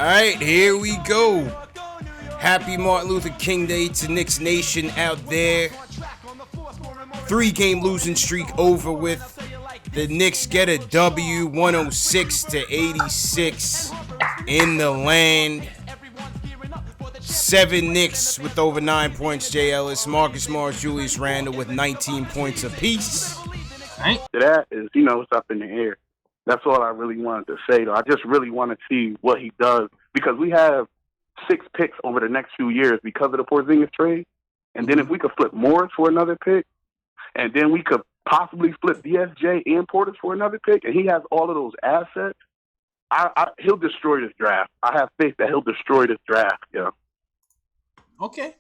right, here we go. Happy Martin Luther King Day to Knicks Nation out there. 3-game losing streak over with. The Knicks get a W, 106-86 in the land. 7 Knicks with over 9 points. Jay Ellis, Marcus Morris, Julius Randle with 19 points apiece. Right. That is, it's up in the air. That's all I really wanted to say, though. I just really want to see what he does because we have 6 picks over the next few years because of the Porzingis trade. And then if we could flip Morris for another pick, and then we could possibly flip DSJ and Portis for another pick, and he has all of those assets, he'll destroy this draft. I have faith that he'll destroy this draft, yeah. Okay.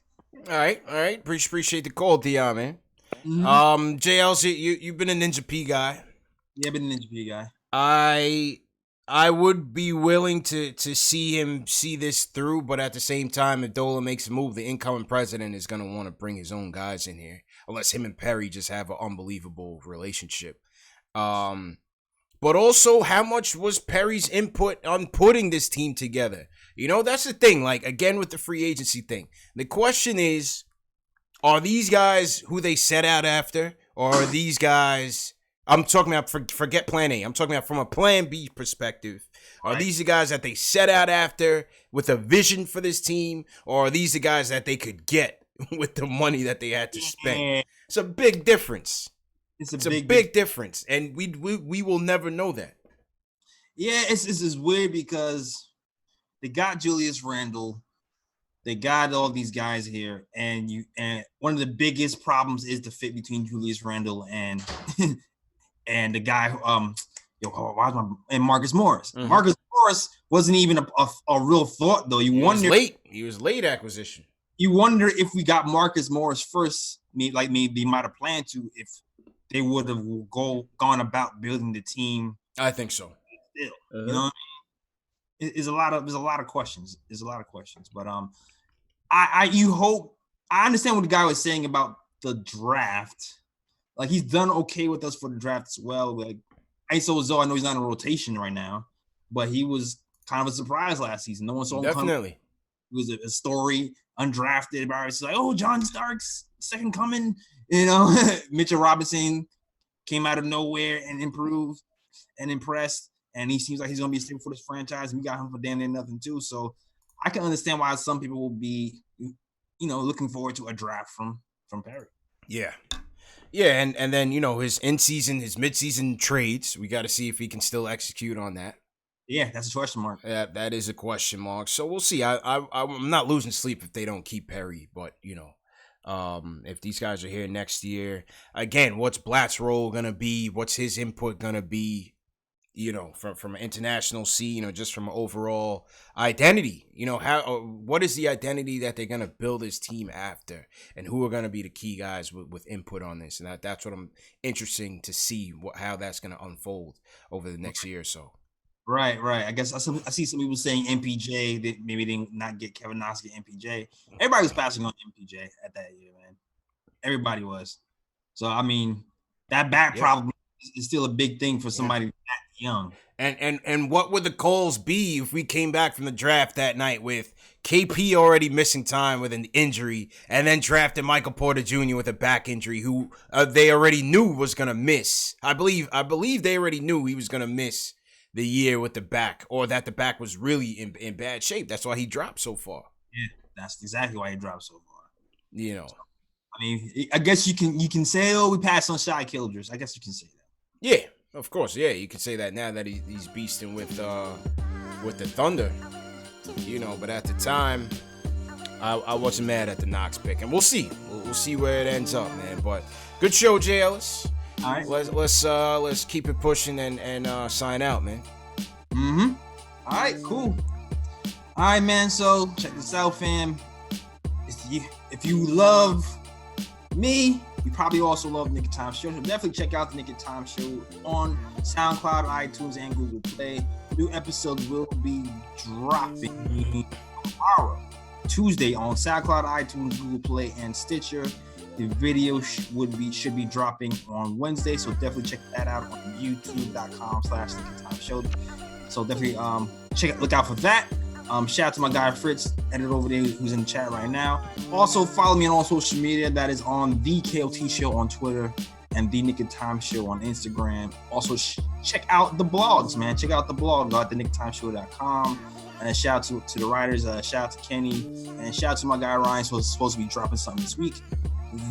All right. Appreciate the call, Dion, man. Mm-hmm. JLC, you've been a Ninja P guy. Yeah, I've been a Ninja P guy. I would be willing to see him see this through, but at the same time, if Dola makes a move, the incoming president is going to want to bring his own guys in here, unless him and Perry just have an unbelievable relationship. But also, how much was Perry's input on putting this team together? That's the thing. Like, again, with the free agency thing, the question is, are these guys who they set out after, or are these guys... I'm talking about, forget plan A. I'm talking about from a plan B perspective. Are these the guys that they set out after with a vision for this team, or are these the guys that they could get with the money that they had to spend? It's a big difference. It's a big difference, and we will never know that. Yeah, it's weird because they got Julius Randle, they got all these guys here, and one of the biggest problems is the fit between Julius Randle and and the guy and Marcus Morris. Mm-hmm. Marcus Morris wasn't even a real thought though. He was late acquisition. You wonder if we got Marcus Morris first, maybe they might have planned to, if they would have gone about building the team. I think so. Still, you know what I mean? There's a lot of questions. But I understand what the guy was saying about the draft. Like, he's done okay with us for the draft as well. Like, ISO Zoe, I know he's not in rotation right now, but he was kind of a surprise last season. No one saw him definitely. It was a story, undrafted. It's like, oh, John Starks, second coming. Mitchell Robinson came out of nowhere and improved and impressed, and he seems like he's going to be a staple for this franchise. And we got him for damn near nothing too. So I can understand why some people will be, looking forward to a draft from Perry. Yeah. Yeah, and then, his in-season, his mid-season trades, we got to see if he can still execute on that. Yeah, that's a question mark. That is a question mark. So we'll see. I'm not losing sleep if they don't keep Perry, but, if these guys are here next year, again, what's Blatt's role going to be? What's his input going to be? From an international scene, just from an overall identity, what is the identity that they're going to build this team after, and who are going to be the key guys with input on this? And that's what I'm interested to see how that's going to unfold over the next year or so. Right. I guess I see some people saying MPJ, that maybe they did not get Kevin Knox, get MPJ. Everybody was passing on MPJ at that year, man. Everybody was. So, I mean, that back problem is still a big thing for somebody that young. And what would the calls be if we came back from the draft that night with KP already missing time with an injury, and then drafted Michael Porter Jr. with a back injury, who they already knew was gonna miss. I believe they already knew he was gonna miss the year with the back, or that the back was really in bad shape. That's why he dropped so far. Yeah, that's exactly why he dropped so far. So, I mean, I guess you can say, oh, we passed on Shai Gilgeous. I guess you can say that. Yeah. Of course, yeah, you can say that now that he's beasting with the Thunder, But at the time, I wasn't mad at the Knox pick, and we'll see. We'll see where it ends up, man. But good show, Jay Ellis. All right, let's keep it pushing and sign out, man. Mm-hmm. All right, cool. All right, man. So check this out, fam. If you love me, you probably also love Nick and Time Show. So definitely check out the Nick and Time Show on SoundCloud, iTunes, and Google Play. New episodes will be dropping tomorrow, Tuesday, on SoundCloud, iTunes, Google Play, and Stitcher. The video should be dropping on Wednesday, so definitely check that out on youtube.com/Nick and Time Show. So definitely look out for that. Shout out to my guy Fritz, editor over there, who's in the chat right now. Also, follow me on all social media. That is on the KOT Show on Twitter and the Nick of Time Show on Instagram. Also, check out the blogs, man. Check out the blog at thenickoftimeshow.com. And shout out to the writers. Shout out to Kenny. And shout out to my guy Ryan, who's supposed to be dropping something this week.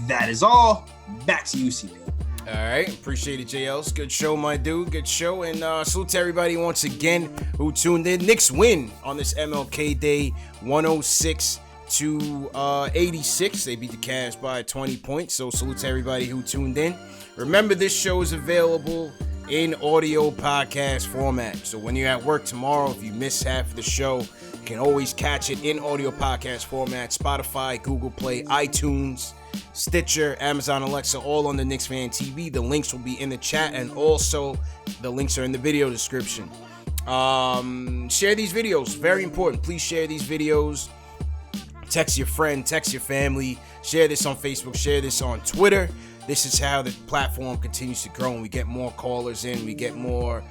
That is all. Back to you, CP. All right, appreciate it, JLs. Good show, my dude. Good show, and salute to everybody once again who tuned in. Knicks win on this MLK Day, 106-86. They beat the Cavs by 20 points. So salute to everybody who tuned in. Remember, this show is available in audio podcast format. So when you're at work tomorrow, if you miss half of the show, you can always catch it in audio podcast format. Spotify, Google Play, iTunes, Stitcher, Amazon Alexa, all on the Knicks Fan TV. The links will be in the chat, and also the links are in the video description. Share these videos, very important. Please share these videos. Text your friend, text your family. Share this on Facebook, share this on Twitter. This is how the platform continues to grow, and we get more callers in, we get more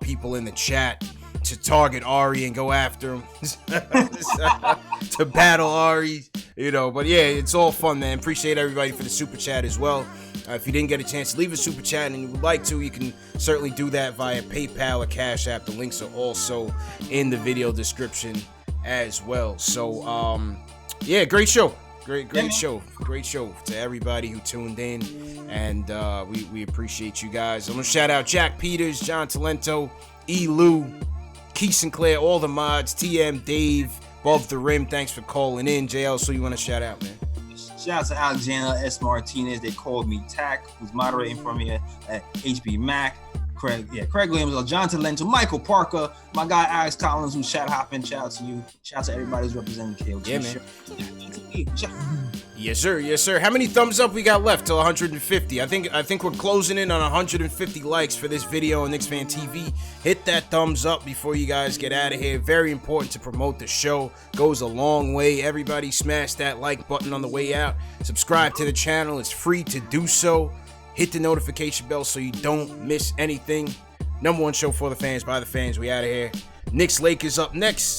people in the chat to target Ari and go after him, to battle Ari, But yeah, it's all fun, man. Appreciate everybody for the super chat as well. If you didn't get a chance to leave a super chat and you would like to, you can certainly do that via PayPal or Cash App. The links are also in the video description as well. So, yeah, great show. Great show. Great show to everybody who tuned in, and we appreciate you guys. I'm going to shout out Jack Peters, John Talento, E. Lou, Keith Sinclair, all the mods, TM, Dave, Above the Rim. Thanks for calling in. JL, so you want to shout out, man? Shout out to Alexander S. Martinez. They called me Tack, who's moderating for me at HB Mac. Craig Williams, John Talento, Michael Parker, my guy Alex Collins, who's chat hopping. Shout out to you. Shout out to everybody who's representing KOT. Yeah, man. Yes, sir. Yes, sir. How many thumbs up we got left till 150? I think we're closing in on 150 likes for this video on Knicks Fan TV. Hit that thumbs up before you guys get out of here. Very important to promote the show. Goes a long way. Everybody smash that like button on the way out. Subscribe to the channel. It's free to do so. Hit the notification bell so you don't miss anything. #1 show for the fans, by the fans. We out of here. Knicks Lakers up next.